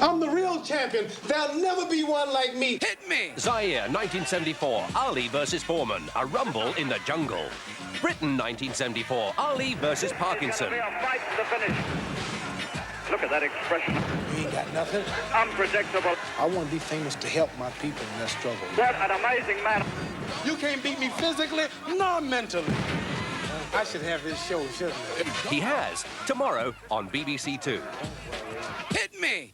I'm the real champion. There'll never be one like me. Hit me! Zaire, 1974, Ali versus Foreman, a rumble in the jungle. Britain, 1974, Ali versus Parkinson. They are fighting to finish. Look at that expression. You ain't got nothing. Unpredictable. I want to be famous to help my people in their struggle. What an amazing man. You can't beat me physically nor mentally. I should have this show, shouldn't I? He has, tomorrow on BBC2. Hit me!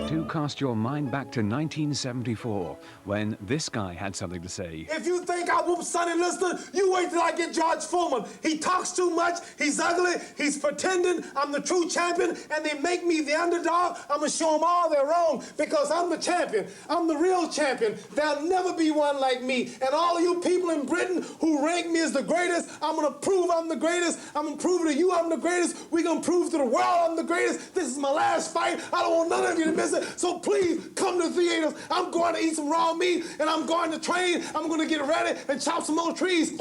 Do cast your mind back to 1974, when this guy had something to say. If you think I whoop Sonny Liston, you wait till I get George Foreman. He talks too much, he's ugly, he's pretending I'm the true champion, and they make me the underdog. I'm gonna show them all they're wrong, because I'm the champion. I'm the real champion. There'll never be one like me. And all of you people in Britain who rank me as the greatest, I'm gonna prove I'm the greatest. I'm gonna prove to you I'm the greatest. We're gonna prove to the world I'm the greatest. This is my last fight. I don't want none of you to miss it. So please come to the theaters. I'm going to eat some raw meat, and I'm going to train. I'm going to get ready and chop some more trees.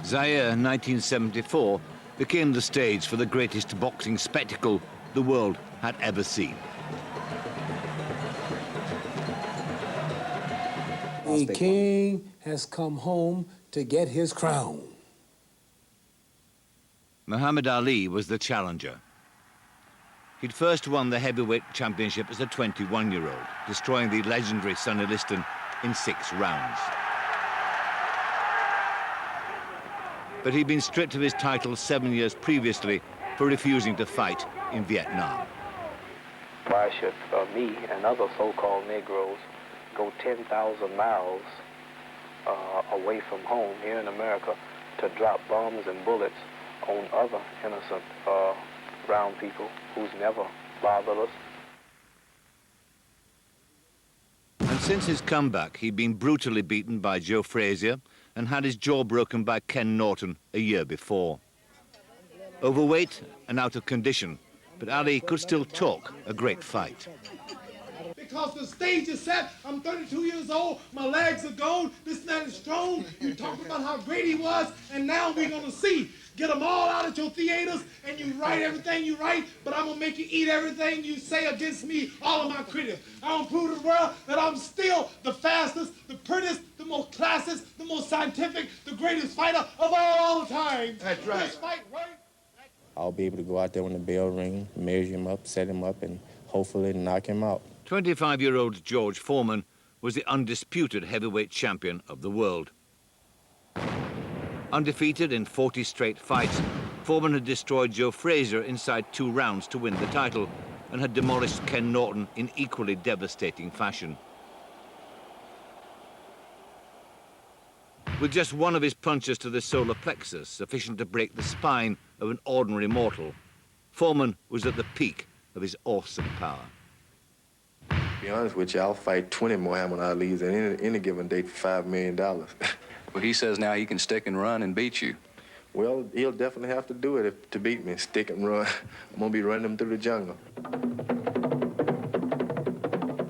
Zaire, 1974, became the stage for the greatest boxing spectacle the world had ever seen. The king has come home to get his crown. Muhammad Ali was the challenger. He'd first won the heavyweight championship as a 21-year-old, destroying the legendary Sonny Liston in 6 rounds. But he'd been stripped of his title 7 years previously for refusing to fight in Vietnam. Why should me and other so-called Negroes go 10,000 miles away from home here in America to drop bombs and bullets on other innocent brown people who's never bothered us? And since his comeback, he'd been brutally beaten by Joe Frazier and had his jaw broken by Ken Norton a year before. Overweight and out of condition, but Ali could still talk a great fight. Because the stage is set, I'm 32 years old, my legs are gone, this man is strong, you talked about how great he was, and now we're gonna see. Get them all out at your theaters, and you write everything you write, but I'm gonna make you eat everything you say against me, all of my critics. I'm gonna prove to the world that I'm still the fastest, the prettiest, the most classist, the most scientific, the greatest fighter of all time. That's right. This fight, right? I'll be able to go out there when the bell rings, measure him up, set him up, and hopefully knock him out. 25-year-old George Foreman was the undisputed heavyweight champion of the world. Undefeated in 40 straight fights, Foreman had destroyed Joe Frazier inside 2 rounds to win the title and had demolished Ken Norton in equally devastating fashion. With just one of his punches to the solar plexus, sufficient to break the spine of an ordinary mortal, Foreman was at the peak of his awesome power. To be honest with you, I'll fight 20 Muhammad Ali's in any given day for $5 million. Well, he says now he can stick and run and beat you. Well, he'll definitely have to do it to beat me. Stick and run. I'm gonna be running him through the jungle.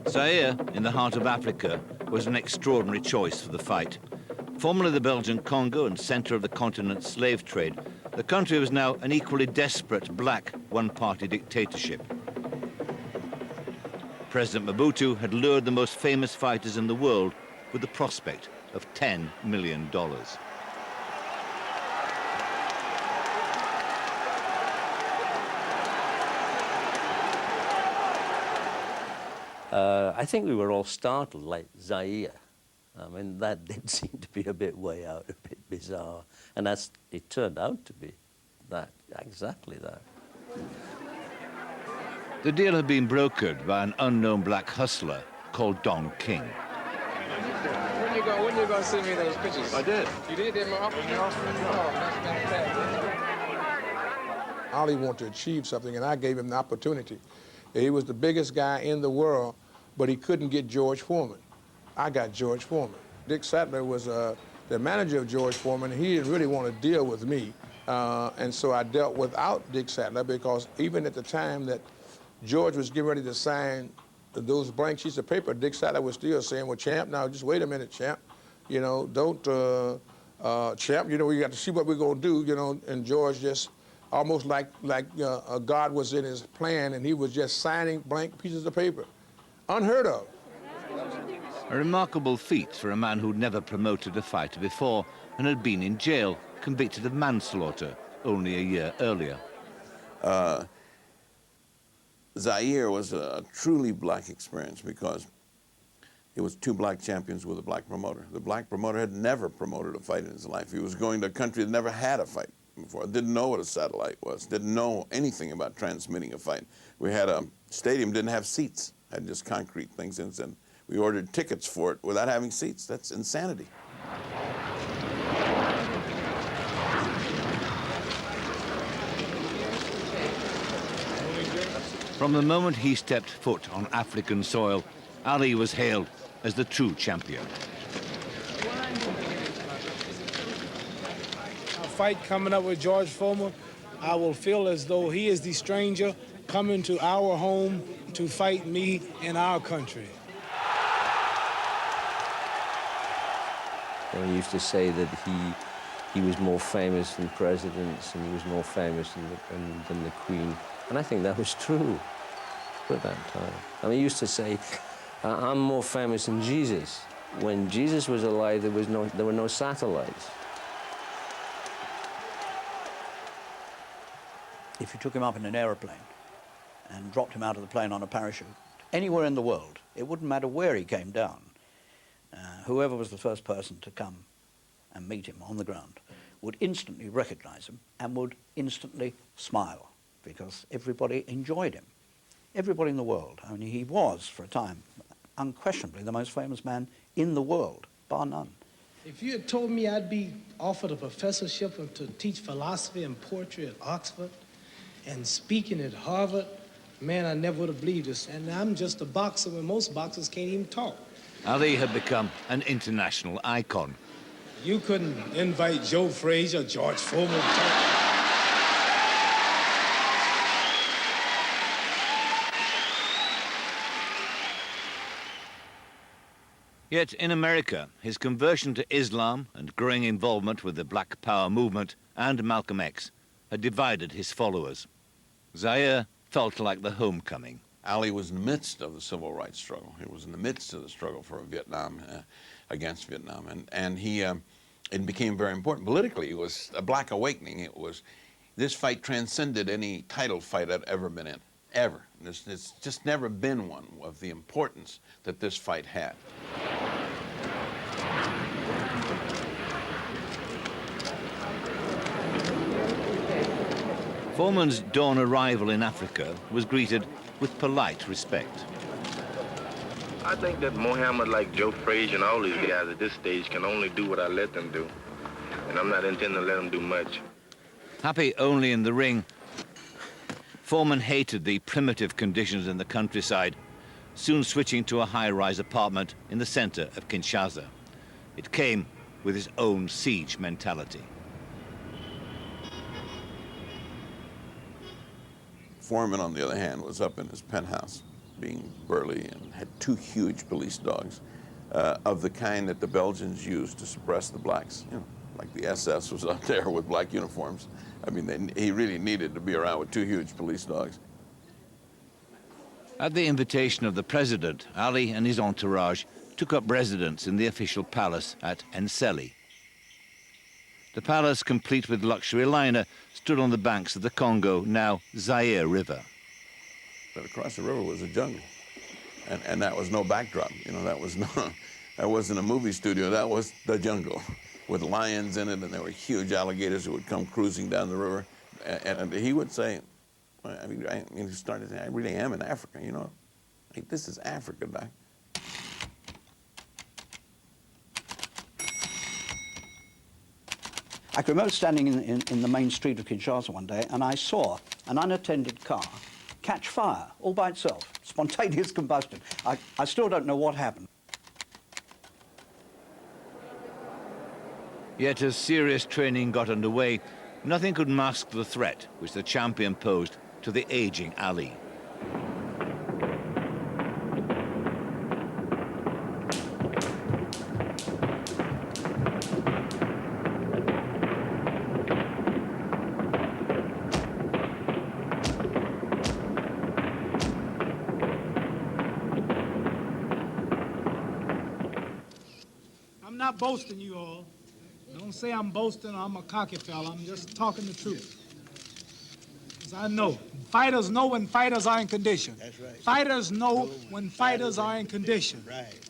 Zaire, in the heart of Africa, was an extraordinary choice for the fight. Formerly the Belgian Congo and centre of the continent's slave trade, the country was now an equally desperate black one-party dictatorship. President Mobutu had lured the most famous fighters in the world with the prospect of $10 million. I think we were all startled, like Zaire. I mean, that did seem to be a bit way out, a bit bizarre. And it turned out to be that, exactly that. The deal had been brokered by an unknown black hustler called Don King. When you go see me those pictures? I did. You did? Oh, that's fantastic. Ali wanted to achieve something, and I gave him the opportunity. He was the biggest guy in the world, but he couldn't get George Foreman. I got George Foreman. Dick Sattler was the manager of George Foreman. He didn't really want to deal with me, and so I dealt without Dick Sattler, because even at the time that George was getting ready to sign those blank sheets of paper, Dick Sattler was still saying, well, Champ, now just wait a minute, Champ. You know, don't, Champ, you know, we got to see what we're going to do, you know, and George just almost like God was in his plan, and he was just signing blank pieces of paper. Unheard of. A remarkable feat for a man who'd never promoted a fighter before and had been in jail, convicted of manslaughter only a year earlier. Zaire was a truly black experience because it was two black champions with a black promoter. The black promoter had never promoted a fight in his life. He was going to a country that never had a fight before, didn't know what a satellite was, didn't know anything about transmitting a fight. We had a stadium, didn't have seats, had just concrete things, and we ordered tickets for it without having seats. That's insanity. From the moment he stepped foot on African soil, Ali was hailed as the true champion. A fight coming up with George Foreman, I will feel as though he is the stranger coming to our home to fight me in our country. They used to say that he was more famous than presidents, and he was more famous than the Queen. And I think that was true at that time. I mean, he used to say, I'm more famous than Jesus. When Jesus was alive, there were no satellites. If you took him up in an aeroplane and dropped him out of the plane on a parachute, anywhere in the world, it wouldn't matter where he came down, whoever was the first person to come and meet him on the ground would instantly recognize him and would instantly smile, because everybody enjoyed him. Everybody in the world. I mean, he was, for a time, unquestionably the most famous man in the world, bar none. If you had told me I'd be offered a professorship to teach philosophy and poetry at Oxford and speaking at Harvard, man, I never would have believed this. And I'm just a boxer when most boxers can't even talk. Ali had become an international icon. You couldn't invite Joe Frazier, George Foreman to talk. Yet in America, his conversion to Islam and growing involvement with the Black Power movement and Malcolm X had divided his followers. Zaire felt like the homecoming. Ali was in the midst of the civil rights struggle. He was in the midst of the struggle for Vietnam, against Vietnam, and it became very important. Politically, it was a black awakening. This fight transcended any title fight I'd ever been in, ever. There's just never been one of the importance that this fight had. Foreman's dawn arrival in Africa was greeted with polite respect. I think that Muhammad, like Joe Frazier and all these guys at this stage, can only do what I let them do. And I'm not intending to let them do much. Happy only in the ring, Foreman hated the primitive conditions in the countryside, soon switching to a high-rise apartment in the center of Kinshasa. It came with his own siege mentality. Foreman, on the other hand, was up in his penthouse, being burly, and had two huge police dogs of the kind that the Belgians used to suppress the blacks. You know, like the SS was up there with black uniforms. I mean, he really needed to be around with two huge police dogs. At the invitation of the president, Ali and his entourage took up residence in the official palace at Nsele. The palace, complete with luxury liner, stood on the banks of the Congo, now Zaire River. But across the river was a jungle, and that was no backdrop. You know, that wasn't a movie studio. That was the jungle, with lions in it, and there were huge alligators who would come cruising down the river. And he would say, he started saying, I really am in Africa, you know. Like, this is Africa, Doc. I can remember standing in the main street of Kinshasa one day, and I saw an unattended car catch fire all by itself, spontaneous combustion. I still don't know what happened. Yet as serious training got underway, nothing could mask the threat which the champion posed to the aging Ali. I'm not boasting, you all. Don't say I'm boasting or I'm a cocky fella. I'm just talking the truth. Because I know. Fighters know when fighters are in condition. That's right. Fighters know when fighters are in condition. Right.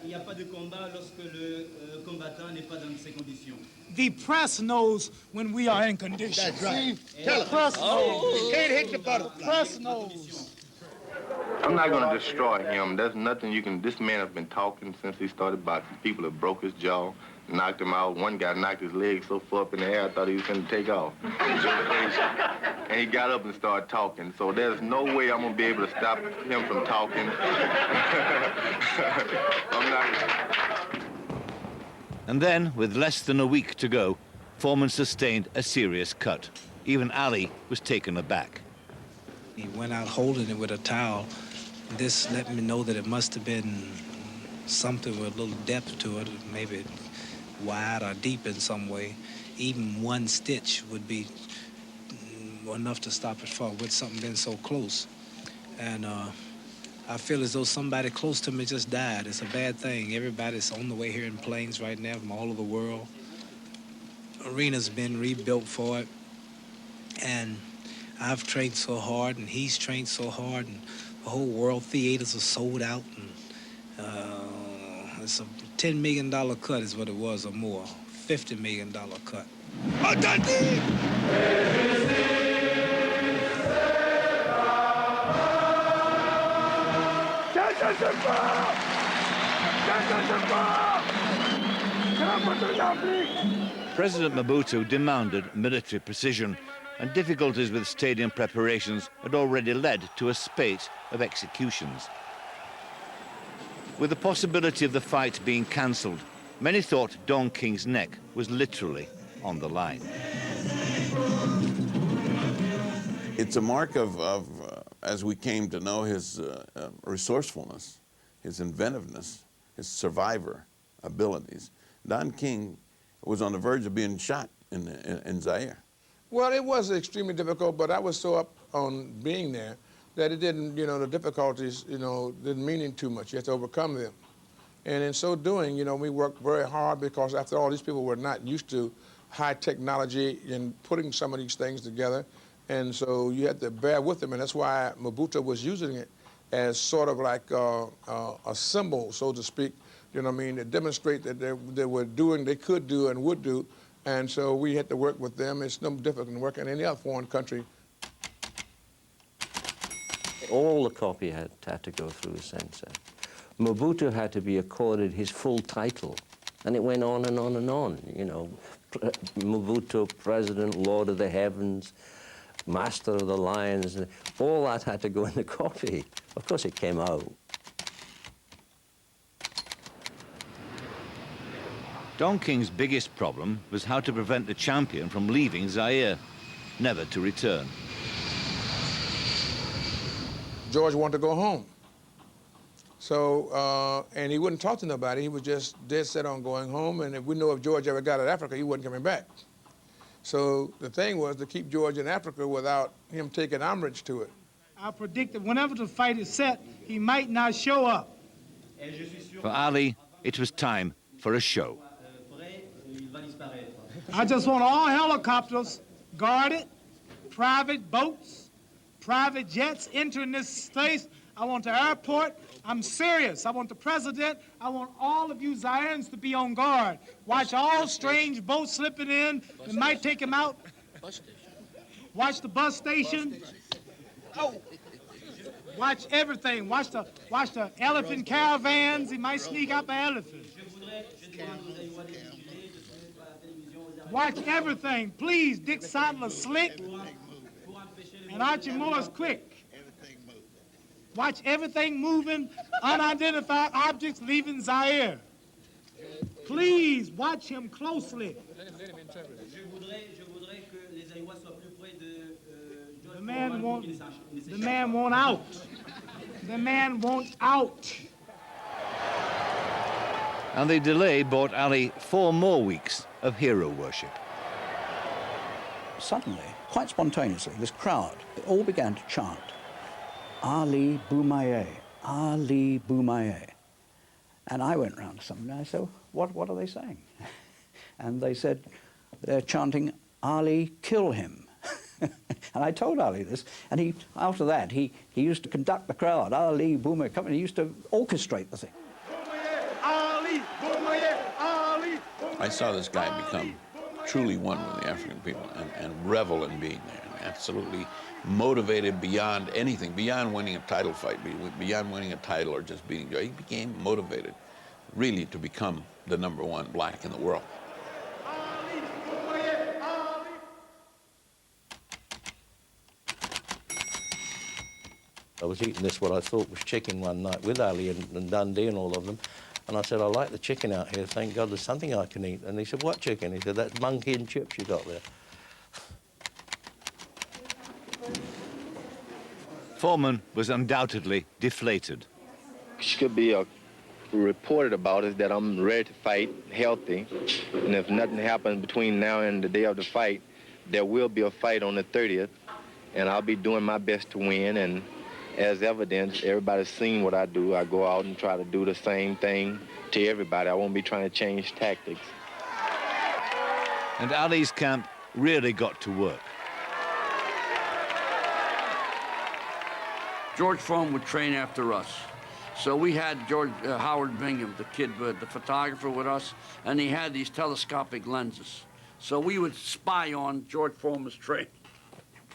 Il n'y a pas de combat lorsque le combattant n'est pas dans ses conditions. The press knows when we are in condition. That's right. See? The press knows. You can't hit the butterfly. The press knows. I'm not going to destroy him. There's nothing you can... This man has been talking since he started boxing. People have broke his jaw, knocked him out. One guy knocked his leg so far up in the air, I thought he was going to take off. And he got up and started talking. So there's no way I'm going to be able to stop him from talking. I'm not... And then, with less than a week to go, Foreman sustained a serious cut. Even Ali was taken aback. He went out holding it with a towel. This let me know that it must have been something with a little depth to it, maybe wide or deep in some way. Even one stitch would be enough to stop it from with something being so close. And I feel as though somebody close to me just died. It's a bad thing. Everybody's on the way here in planes right now from all over the world. Arena's been rebuilt for it. And I've trained so hard, and he's trained so hard, and the whole world theaters are sold out, and it's a $10 million cut is what it was, or more, $50 million cut. President Mobutu demanded military precision, and difficulties with stadium preparations had already led to a spate of executions. With the possibility of the fight being cancelled, many thought Don King's neck was literally on the line. It's a mark of as we came to know his resourcefulness, his inventiveness, his survivor abilities. Don King was on the verge of being shot in Zaire. Well, it was extremely difficult, but I was so up on being there that it didn't, the difficulties, didn't mean too much. You have to overcome them. And in so doing, we worked very hard because after all, these people were not used to high technology in putting some of these things together. And so you had to bear with them, and that's why Mobutu was using it as sort of like a symbol, so to speak, to demonstrate that they were doing, they could do and would do. And so we had to work with them. It's no different than working in any other foreign country. All the copy had to go through a censor. Mobutu had to be accorded his full title, and it went on and on and on. Mobutu, President, Lord of the Heavens, Master of the Lions, all that had to go in the copy. Of course, it came out. Don King's biggest problem was how to prevent the champion from leaving Zaire, never to return. George wanted to go home. So, and he wouldn't talk to nobody. He was just dead set on going home, and if we know if George ever got out of Africa, he wasn't coming back. So the thing was to keep George in Africa without him taking umbrage to it. I predicted whenever the fight is set, he might not show up. For Ali, it was time for a show. I just want all helicopters guarded, private boats, private jets entering this space. I want the airport. I'm serious. I want the president. I want all of you Zaireans to be on guard. Watch all strange boats slipping in. It might take him out. Watch the bus station. Watch everything. Watch the elephant caravans. He might sneak up an elephant. Watch everything. Please, Dick Sadler slick and Archie Moore's quick. Watch everything moving, unidentified objects leaving Zaire. Please watch him closely. The man won't out. The man won't out. And the delay bought Ali 4 more weeks of hero worship. Suddenly, quite spontaneously, this crowd, they all began to chant, Ali Boumaier, Ali Boumaier. And I went round to somebody and I said, what are they saying? And they said, they're chanting, Ali, kill him. And I told Ali this, and he, after that, he used to conduct the crowd, Ali Boumaier, and he used to orchestrate the thing. Ali Boumaier, Ali Boumaier. I saw this guy become truly one with the African people and revel in being there, and absolutely motivated beyond anything, beyond winning a title fight, beyond winning a title or just beating Joe. He became motivated really to become the #1 black in the world. I was eating this, what I thought was chicken one night with Ali and Dundee and all of them. And I said, I like the chicken out here. Thank God there's something I can eat. And he said, what chicken? He said, that monkey and chips you got there. Foreman was undoubtedly deflated. Should be reported about is that I'm ready to fight, healthy, and if nothing happens between now and the day of the fight, there will be a fight on the 30th, and I'll be doing my best to win. And as evidence, everybody's seen what I do. I go out and try to do the same thing to everybody. I won't be trying to change tactics. And Ali's camp really got to work. George Foreman would train after us. So we had Howard Bingham, the kid, the photographer with us, and he had these telescopic lenses. So we would spy on George Foreman's training.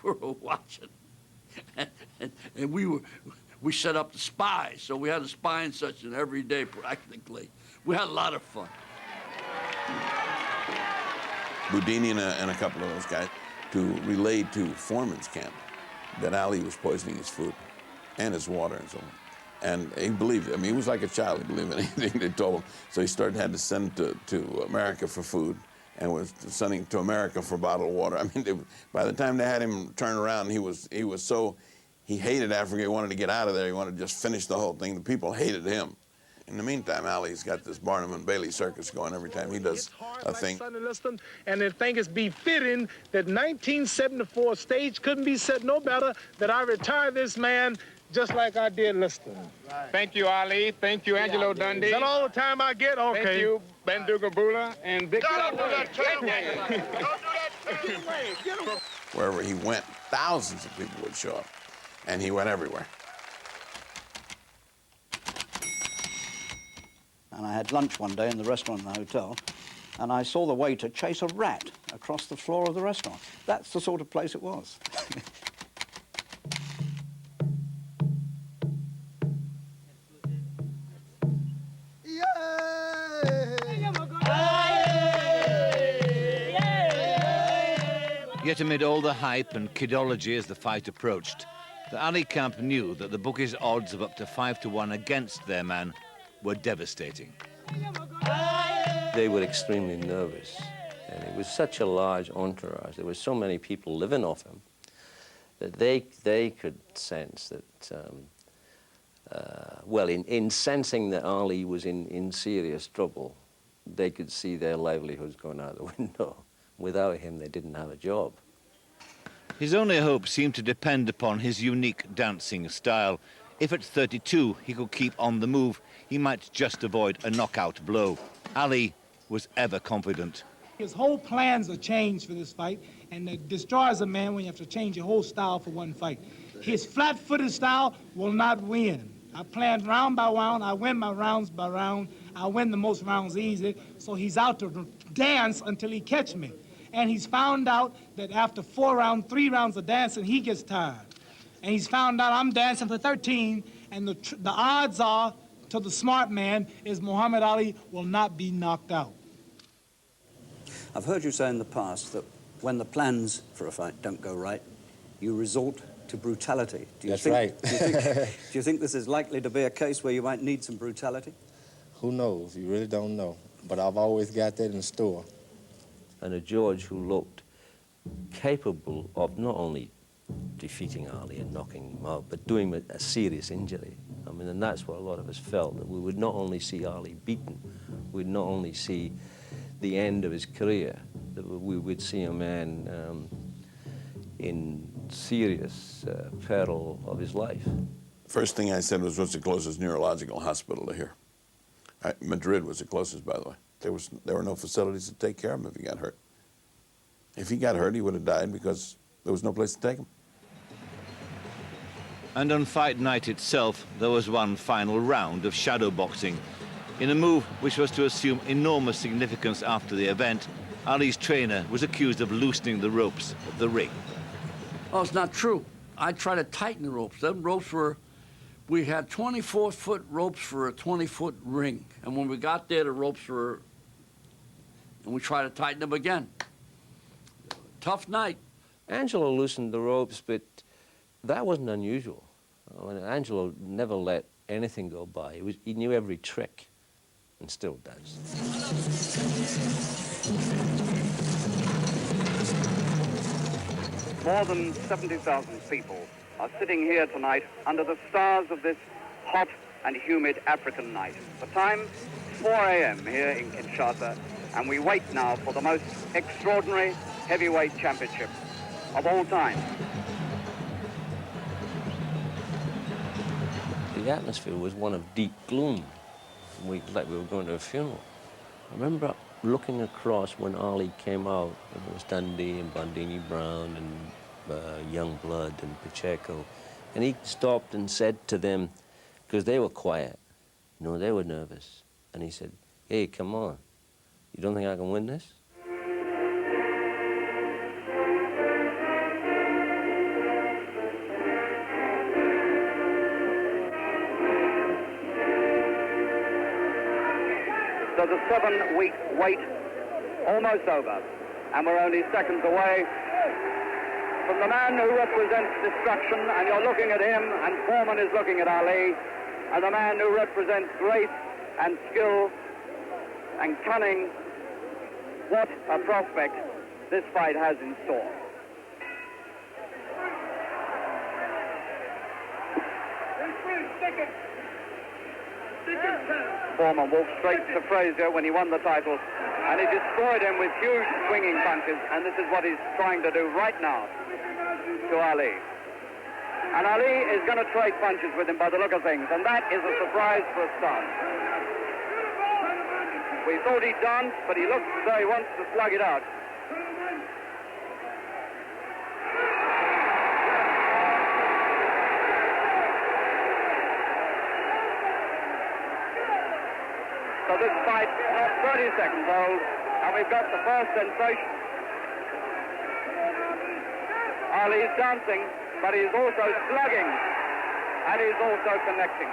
We were watching. And we set up the spies. So we had a spying session every day practically. We had a lot of fun. Boudini and a couple of those guys to relay to Foreman's camp that Ali was poisoning his food and his water and so on. And he believed it. I mean, he was like a child. He believed anything they told him. So he had to send to America for food and was sending to America for bottled water. I mean, by the time they had him turn around, he hated Africa. He wanted to get out of there. He wanted to just finish the whole thing. The people hated him. In the meantime, Ali's got this Barnum and Bailey circus going every time he does a thing. And I think it's befitting that 1974 stage couldn't be said no better that I retire this man just like I did Liston. Right. Thank you, Ali. Thank you, Angelo Dundee. Is that all the time I get? Okay. Thank you, Banduga Bula, and Big Don't do that Wherever he went, thousands of people would show up, and he went everywhere. And I had lunch one day in the restaurant in the hotel, and I saw the waiter chase a rat across the floor of the restaurant. That's the sort of place it was. Yet amid all the hype and kidology as the fight approached, the Ali camp knew that the bookies' odds of up to 5-1 against their man were devastating. They were extremely nervous, and it was such a large entourage. There were so many people living off him that they could sense that, well, in sensing that Ali was in serious trouble, they could see their livelihoods going out the window. Without him, they didn't have a job. His only hope seemed to depend upon his unique dancing style. If at 32 he could keep on the move, he might just avoid a knockout blow. Ali was ever confident. His whole plans are changed for this fight, and it destroys a man when you have to change your whole style for one fight. His flat-footed style will not win. I planned round by round. I win my rounds by round. I win the most rounds easy, so he's out to dance until he catch me. And he's found out that after 3 rounds of dancing, he gets tired. And he's found out I'm dancing for 13, and the odds are, to the smart man, is Muhammad Ali will not be knocked out. I've heard you say in the past that when the plans for a fight don't go right, you resort to brutality. That's right. Do you think this is likely to be a case where you might need some brutality? Who knows? You really don't know. But I've always got that in store. And a George who looked capable of not only defeating Ali and knocking him out, but doing him a serious injury. I mean, and that's what a lot of us felt, that we would not only see Ali beaten, we'd not only see the end of his career, that we would see a man in serious peril of his life. First thing I said was, what's the closest neurological hospital to here? Madrid was the closest, by the way. There were no facilities to take care of him if he got hurt. If he got hurt, he would have died because there was no place to take him. And on fight night itself, there was one final round of shadow boxing. In a move which was to assume enormous significance after the event, Ali's trainer was accused of loosening the ropes of the ring. Oh, it's not true. I tried to tighten the ropes. Them ropes were, we had 24-foot ropes for a 20-foot ring. And when we got there, the ropes were, and we tried to tighten them again. Tough night. Angelo loosened the ropes, but that wasn't unusual. I mean, Angelo never let anything go by. He knew every trick, and still does. More than 70,000 people are sitting here tonight under the stars of this hot and humid African night. The time, 4 a.m. here in Kinshasa, and we wait now for the most extraordinary heavyweight championship of all time. The atmosphere was one of deep gloom, like we were going to a funeral. I remember looking across when Ali came out, and it was Dundee and Bandini Brown and Youngblood and Pacheco, and he stopped and said to them, because they were quiet, you know, they were nervous, and he said, "Hey, come on, you don't think I can win this?" So the 7-week wait almost over, and we're only seconds away from the man who represents destruction, and you're looking at him, and Foreman is looking at Ali, and the man who represents grace and skill and cunning. What a prospect this fight has in store. Foreman walked straight to Frazier when he won the title, and he destroyed him with huge swinging punches, and this is what he's trying to do right now to Ali. And Ali is going to trade punches with him by the look of things, and that is a surprise for a start. We thought he'd done, but he looks as though he wants to slug it out. So this fight is 30 seconds old, and we've got the first sensation. Ali's dancing, but he's also slugging, and he's also connecting.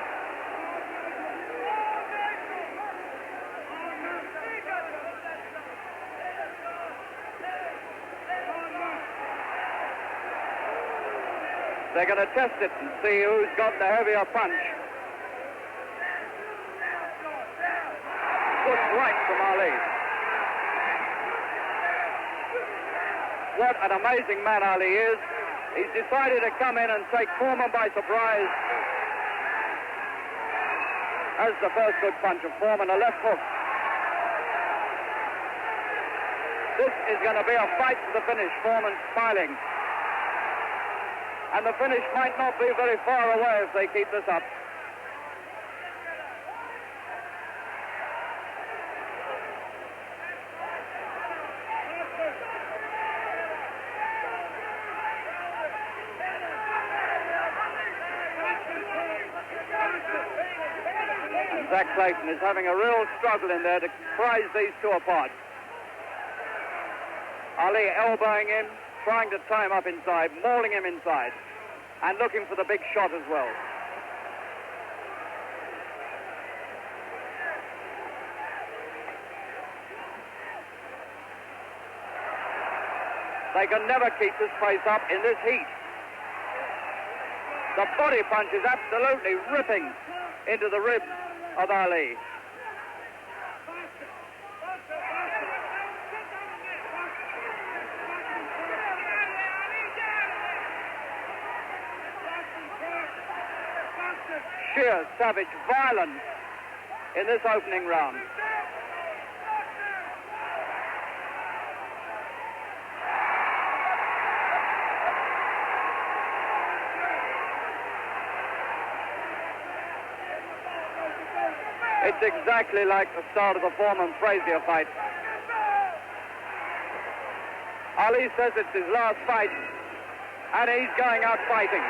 They're going to test it and see who's got the heavier punch. Good right from Ali. What an amazing man Ali is. He's decided to come in and take Foreman by surprise. As the first good punch of Foreman, a left hook. This is going to be a fight to the finish. Foreman smiling. And the finish might not be very far away if they keep this up. Zach Clayton is having a real struggle in there to prize these two apart. Ali elbowing him, trying to tie him up inside, mauling him inside, and looking for the big shot as well. They can never keep this pace up in this heat. The body punch is absolutely ripping into the ribs of Ali. Sheer savage violence in this opening round. It's exactly like the start of the Foreman-Frazier fight. Ali says it's his last fight, and he's going out fighting.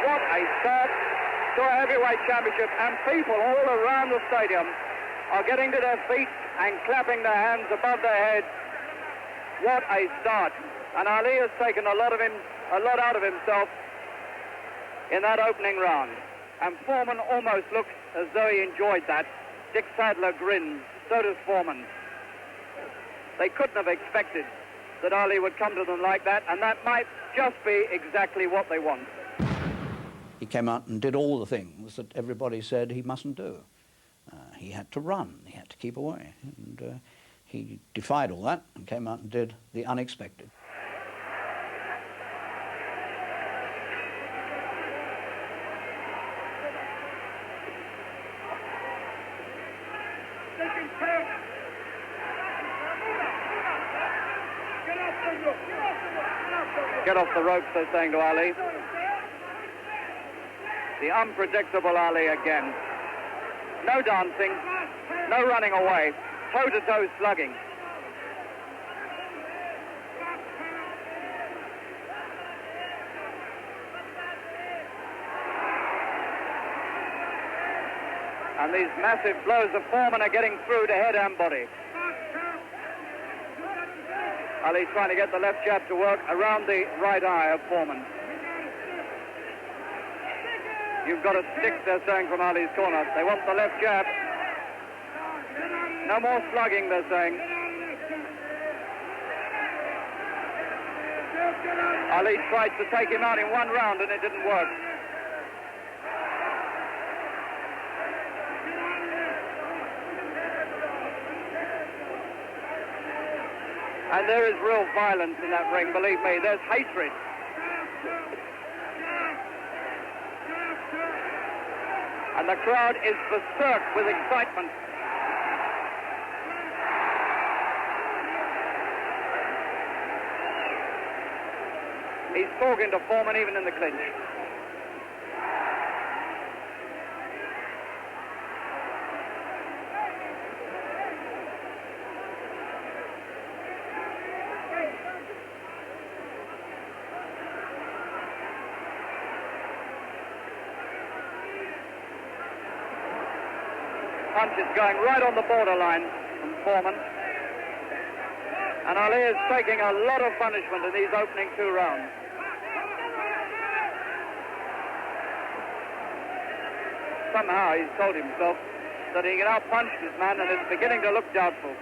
What a start to a heavyweight championship, and people all around the stadium are getting to their feet and clapping their hands above their heads. What a start. And Ali has taken a lot out of himself in that opening round. And Foreman almost looks as though he enjoyed that. Dick Sadler grins, so does Foreman. They couldn't have expected that Ali would come to them like that, and that might just be exactly what they want. He came out and did all the things that everybody said he mustn't do. He had to run, he had to keep away, and he defied all that and came out and did the unexpected. Get off the ropes, they're saying to Ali. The unpredictable Ali again. No dancing, no running away, toe-to-toe slugging. And these massive blows of Foreman are getting through to head and body. Ali's trying to get the left jab to work around the right eye of Foreman. You've got to stick, they're saying from Ali's corner. They want the left jab. No more slugging, they're saying. Ali tried to take him out in one round and it didn't work. And there is real violence in that ring, believe me. There's hatred. And the crowd is berserk with excitement. He's talking to Foreman even in the clinch. Punch is going right on the borderline from Foreman. And Ali is taking a lot of punishment in these opening two rounds. Somehow he's told himself that he can out-punch this man, and it's beginning to look doubtful.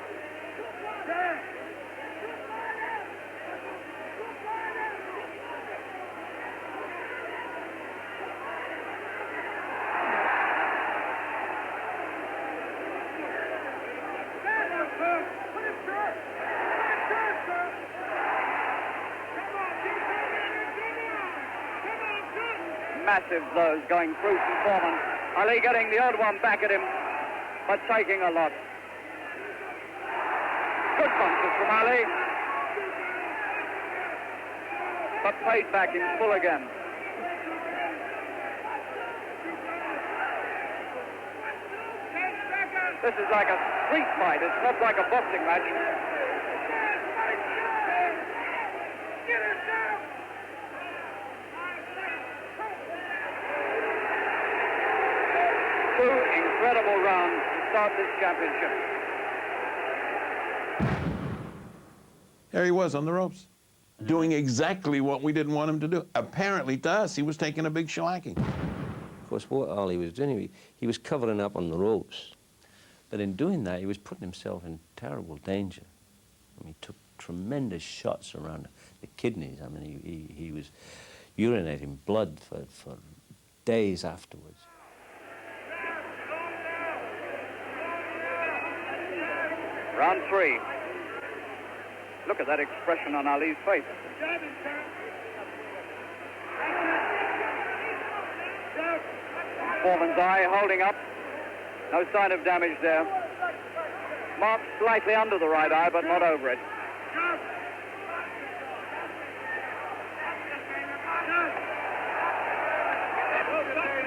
Massive blows going through from Foreman. Ali getting the odd one back at him, but taking a lot. Good punches from Ali, but paid back in full again. This is like a street fight. It's not like a boxing match. Two incredible rounds to start this championship. There he was on the ropes, doing exactly what we didn't want him to do. Apparently to us, he was taking a big shellacking. Of course, what Ali was doing, he was covering up on the ropes. But in doing that, he was putting himself in terrible danger. I mean, he took tremendous shots around the kidneys. I mean, he was urinating blood for days afterwards. Round 3. Look at that expression on Ali's face. Foreman's eye holding up. No sign of damage there. Marked slightly under the right eye, but not over it.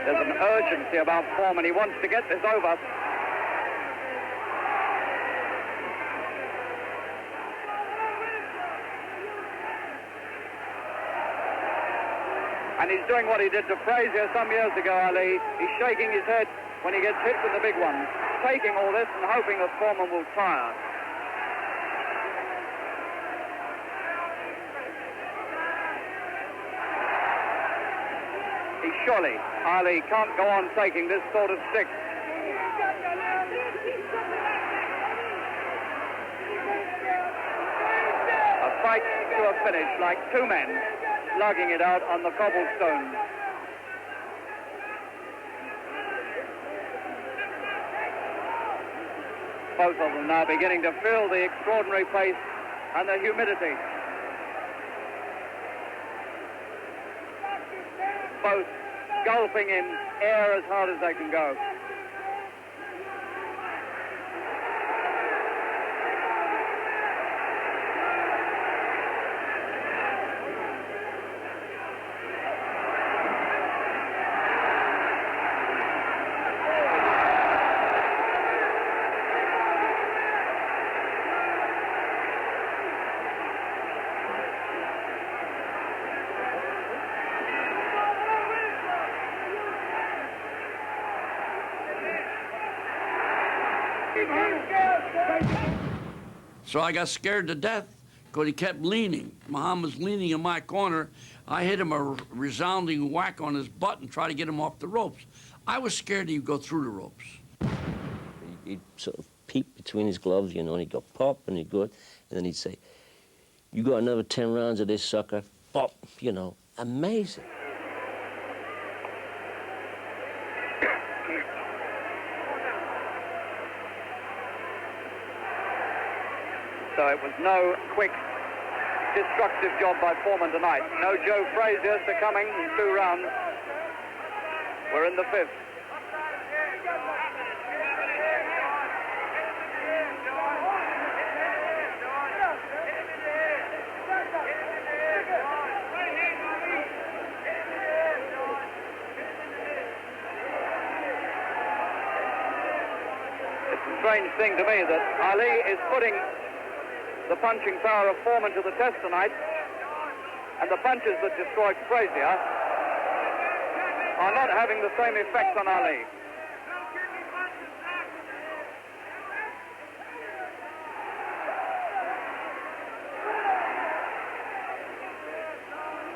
There's an urgency about Foreman. He wants to get this over. And he's doing what he did to Frazier some years ago, Ali. He's shaking his head when he gets hit with the big one, taking all this and hoping that Foreman will tire. Surely, Ali can't go on taking this sort of stick. A fight to a finish, like two men slugging it out on the cobblestone. Both of them now beginning to feel the extraordinary pace and the humidity. Both gulping in air as hard as they can go. So I got scared to death because he kept leaning. Muhammad was leaning in my corner. I hit him a resounding whack on his butt and tried to get him off the ropes. I was scared he'd go through the ropes. He'd sort of peep between his gloves, you know, and he'd go pop, and he'd go, and then he'd say, "You got another 10 rounds of this sucker?" Pop, you know, amazing. So it was no quick, destructive job by Foreman tonight. No Joe Frazier succumbing in 2 rounds. We're in the 5th. It's a strange thing to me that Ali is putting the punching power of Foreman to the test tonight, and the punches that destroyed Frazier are not having the same effect on Ali.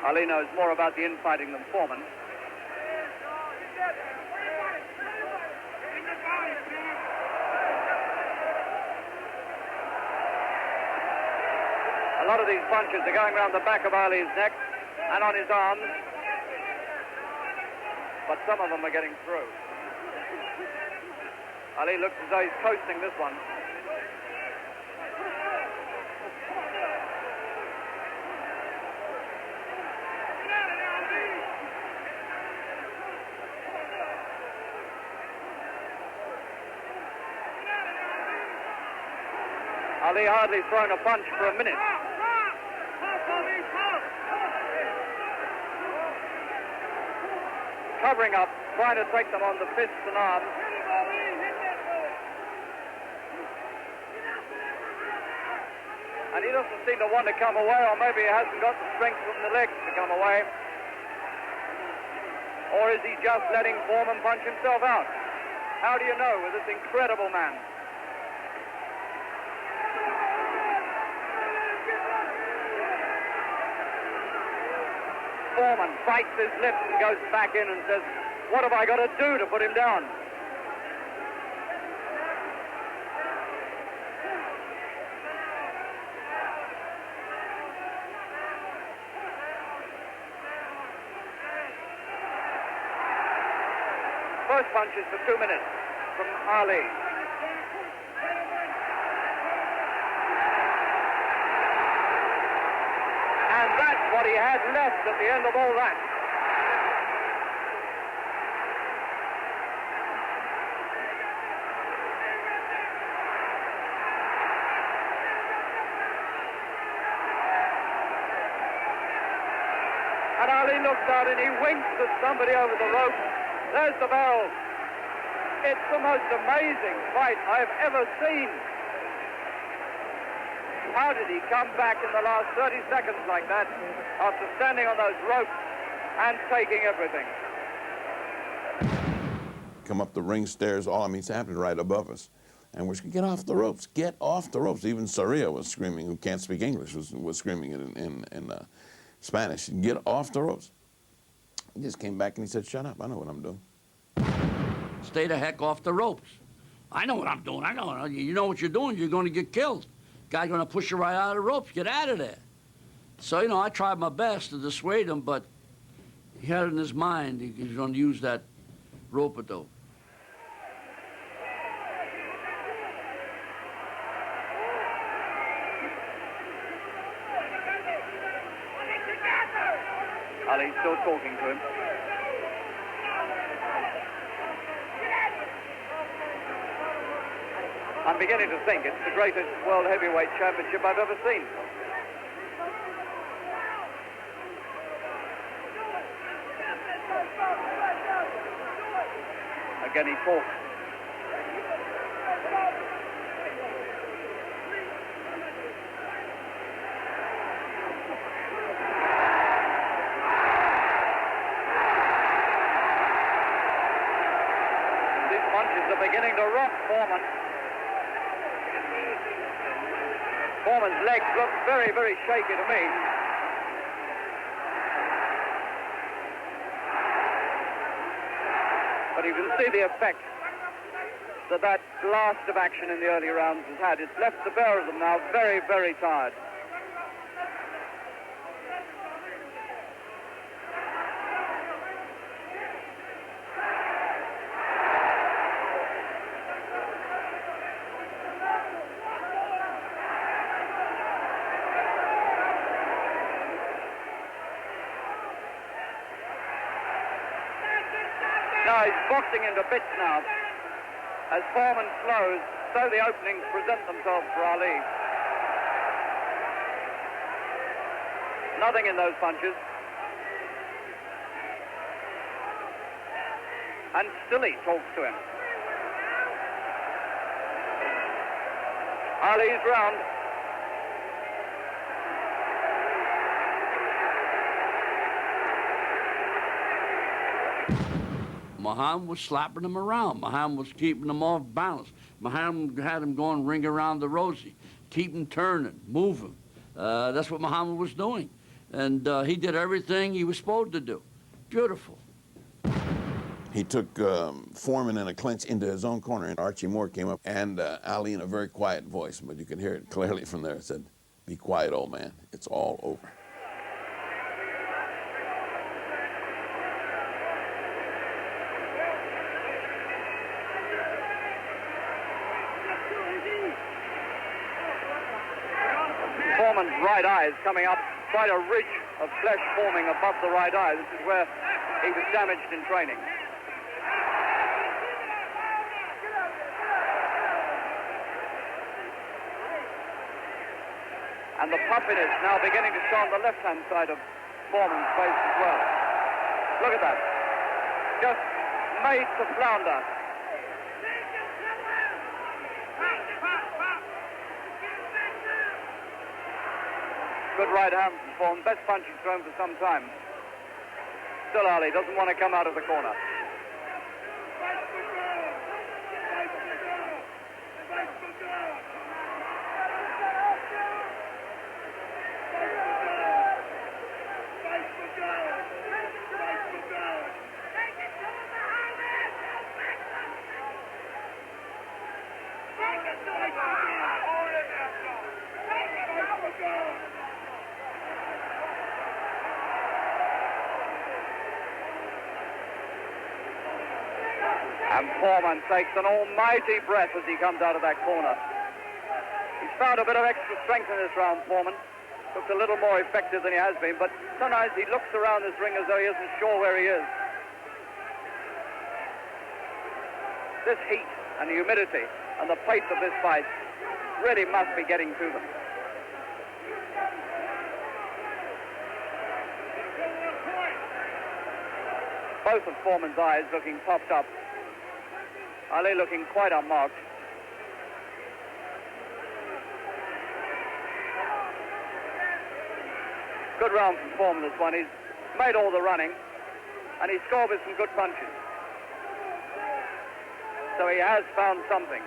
Ali knows more about the infighting than Foreman. A lot of these punches are going around the back of Ali's neck and on his arms, but some of them are getting through. Ali looks as though he's coasting this one. Ali hardly thrown a punch for a minute. Covering up, trying to take them on the fists and arms. And he doesn't seem to want to come away, or maybe he hasn't got the strength from the legs to come away. Or is he just letting Foreman punch himself out? How do you know with this incredible man? Foreman bites his lips and goes back in and says, "What have I got to do to put him down?" worst punches for 2 minutes from Ali. And that's what he had left at the end of all that. And Ali looks out and he winks at somebody over the rope. There's the bell. It's the most amazing fight I've ever seen. How did he come back in the last 30 seconds like that after standing on those ropes and taking everything? Come up the ring stairs, it's happening right above us. And we're saying, get off the ropes, get off the ropes. Even Zaire was screaming, who can't speak English, was screaming it in Spanish, get off the ropes. He just came back and he said, shut up, I know what I'm doing. Stay the heck off the ropes. I know what I'm doing. I know. You know what you're doing. You're going to get killed. Guy's going to push you right out of the ropes. Get out of there. So, you know, I tried my best to dissuade him, but he had it in his mind he was going to use that rope-a-dope. Ali's still talking to him. I'm beginning to think it's the greatest World Heavyweight Championship I've ever seen. Again, he talks. These punches are beginning to rock Foreman. Foreman's legs look very, very shaky to me. But you can see the effect that blast of action in the early rounds has had. It's left the pair of them now very, very tired. Now he's boxing into bits now. As Foreman slows, so the openings present themselves for Ali. Nothing in those punches. And still he talks to him. Ali's round. Muhammad was slapping him around. Muhammad was keeping him off balance. Muhammad had him going ring around the rosy, keep him turning, move him. That's what Muhammad was doing. And he did everything he was supposed to do. Beautiful. He took Foreman in a clinch into his own corner, and Archie Moore came up, and Ali, in a very quiet voice, but you could hear it clearly from there, said, "Be quiet, old man. It's all over." Foreman's right eye is coming up, quite a ridge of flesh forming above the right eye. This is where he was damaged in training. And the puffiness now beginning to show on the left-hand side of Foreman's face as well. Look at that. Just made to flounder. Good right hand from Foreman. Best punch he's thrown for some time. Still Ali doesn't want to come out of the corner. And Foreman takes an almighty breath as he comes out of that corner. He's found a bit of extra strength in this round, Foreman. Looks a little more effective than he has been, but sometimes he looks around this ring as though he isn't sure where he is. This heat and the humidity and the pace of this fight really must be getting to them. Both of Foreman's eyes looking puffed up. Ali looking quite unmarked. Good round from Foreman, this one. He's made all the running, and he scored with some good punches. So he has found something.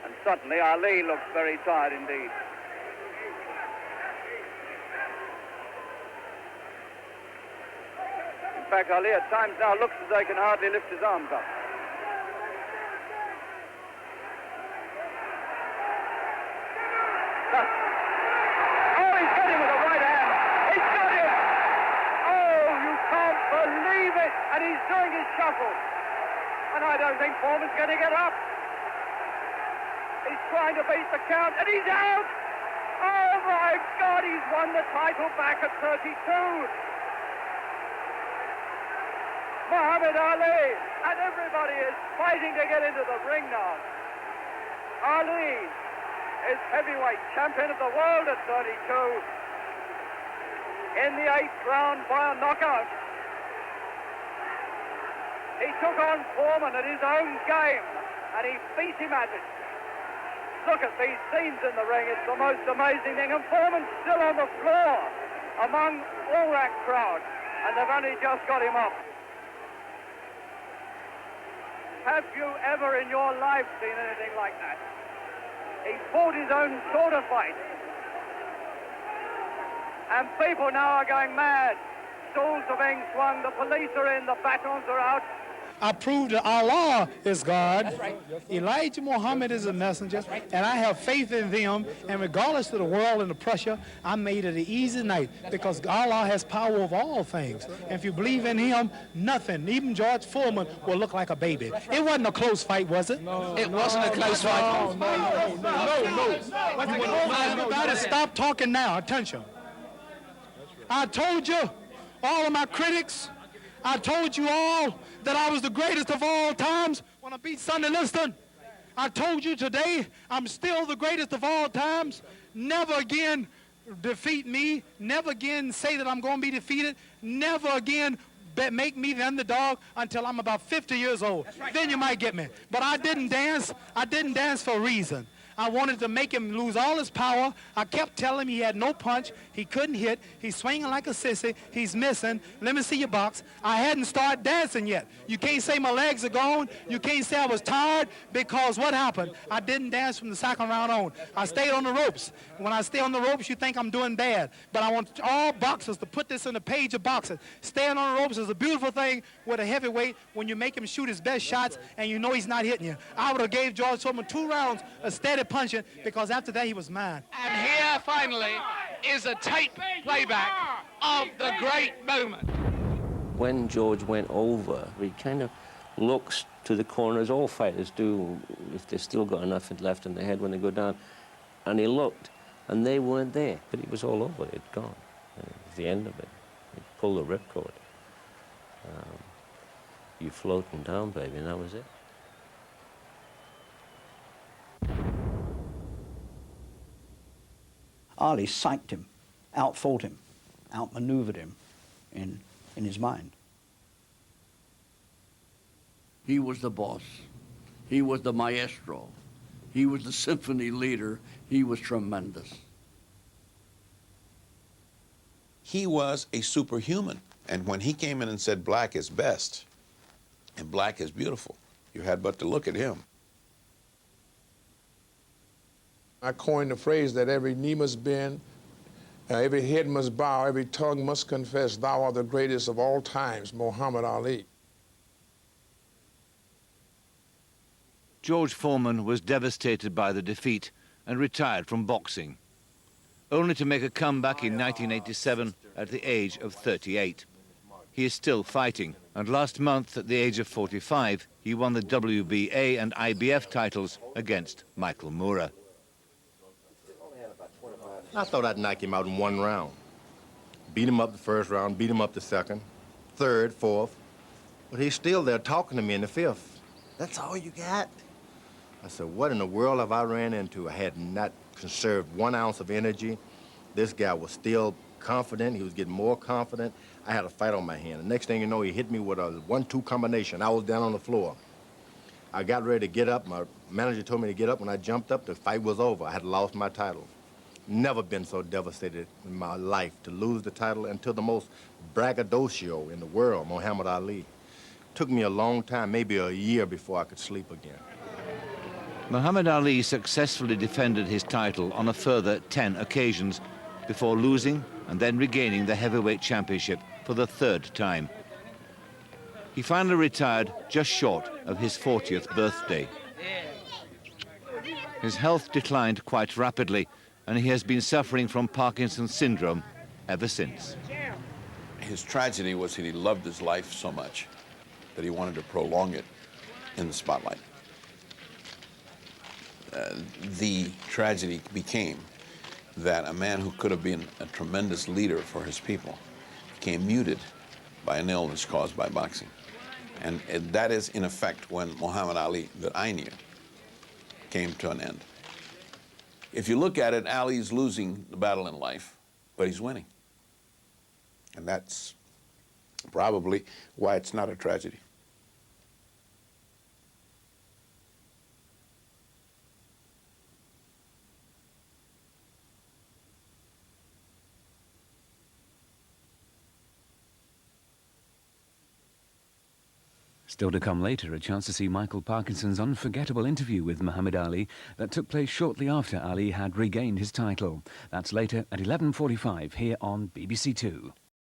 And suddenly Ali looks very tired indeed. In fact, Ali at times now looks as though he can hardly lift his arms up. Oh, he's got him with a right hand. He's got him. Oh, you can't believe it. And he's doing his shuffle. And I don't think Foreman's going to get up. He's trying to beat the count, and he's out. Oh, my God, he's won the title back at 32. Muhammad Ali, and everybody is fighting to get into the ring now. Ali is heavyweight champion of the world at 32 in the 8th round by a knockout. He took on Foreman at his own game, and he beat him at it. Look at these scenes in the ring. It's the most amazing thing, and Foreman's still on the floor among all that crowd, and they've only just got him up. Have you ever in your life seen anything like that? He fought his own sort of fight. And people now are going mad. Stools are being swung, the police are in, the batons are out. I proved that Allah is God, Elijah Muhammad is a messenger, and I have faith in them, and regardless of the world and the pressure, I made it an easy night because Allah has power over all things. And if you believe in him, nothing, even George Foreman, will look like a baby. It wasn't a close fight, was it? No. It wasn't a close fight. No. Everybody stop talking now. Attention. I told you, all of my critics, I told you all that I was the greatest of all times when I beat Sonny Liston. I told you today I'm still the greatest of all times. Never again defeat me. Never again say that I'm going to be defeated. Never again make me the underdog until I'm about 50 years old. Then you might get me. But I didn't dance. I didn't dance for a reason. I wanted to make him lose all his power. I kept telling him he had no punch. He couldn't hit. He's swinging like a sissy. He's missing. Let me see your box. I hadn't started dancing yet. You can't say my legs are gone. You can't say I was tired because what happened? I didn't dance from the second round on. I stayed on the ropes. When I stay on the ropes, you think I'm doing bad. But I want all boxers to put this in the page of boxing. Staying on the ropes is a beautiful thing with a heavyweight when you make him shoot his best shots and you know he's not hitting you. I would have gave George Foreman 2 rounds of steady punching because after that he was mine. And here finally is a tape playback of the great moment. When George went over, he kind of looks to the corner, as all fighters do if they've still got enough left in their head when they go down. And he looked, and they weren't there. But it was all over, it'd gone. It was the end of it. He pulled the ripcord. You floating down, baby, and that was it. Ali psyched him, outfought him, outmaneuvered him in his mind. He was the boss. He was the maestro. He was the symphony leader. He was tremendous. He was a superhuman. And when he came in and said black is best and black is beautiful, you had but to look at him. I coined the phrase that every knee must bend, every head must bow, every tongue must confess, thou art the greatest of all times, Muhammad Ali. George Foreman was devastated by the defeat and retired from boxing, only to make a comeback in 1987 at the age of 38. He is still fighting, and last month, at the age of 45, he won the WBA and IBF titles against Michael Moorer. I thought I'd knock him out in one round. Beat him up the first round, beat him up the second, third, fourth. But he's still there talking to me in the fifth. That's all you got? I said, what in the world have I ran into? I had not conserved 1 ounce of energy. This guy was still confident. He was getting more confident. I had a fight on my hand. The next thing you know, he hit me with a 1-2 combination. I was down on the floor. I got ready to get up. My manager told me to get up. When I jumped up, the fight was over. I had lost my title. Never been so devastated in my life to lose the title and to the most braggadocio in the world, Muhammad Ali. Took me a long time, maybe a year, before I could sleep again. Muhammad Ali successfully defended his title on a further 10 occasions before losing and then regaining the heavyweight championship for the 3rd time. He finally retired just short of his 40th birthday. His health declined quite rapidly, and he has been suffering from Parkinson's syndrome ever since. His tragedy was that he loved his life so much that he wanted to prolong it in the spotlight. The tragedy became that a man who could have been a tremendous leader for his people became muted by an illness caused by boxing. And that is, in effect, when Muhammad Ali, that I knew, came to an end. If you look at it, Ali's losing the battle in life, but he's winning. And that's probably why it's not a tragedy. Still to come later, a chance to see Michael Parkinson's unforgettable interview with Muhammad Ali that took place shortly after Ali had regained his title. That's later at 11:45 here on BBC2.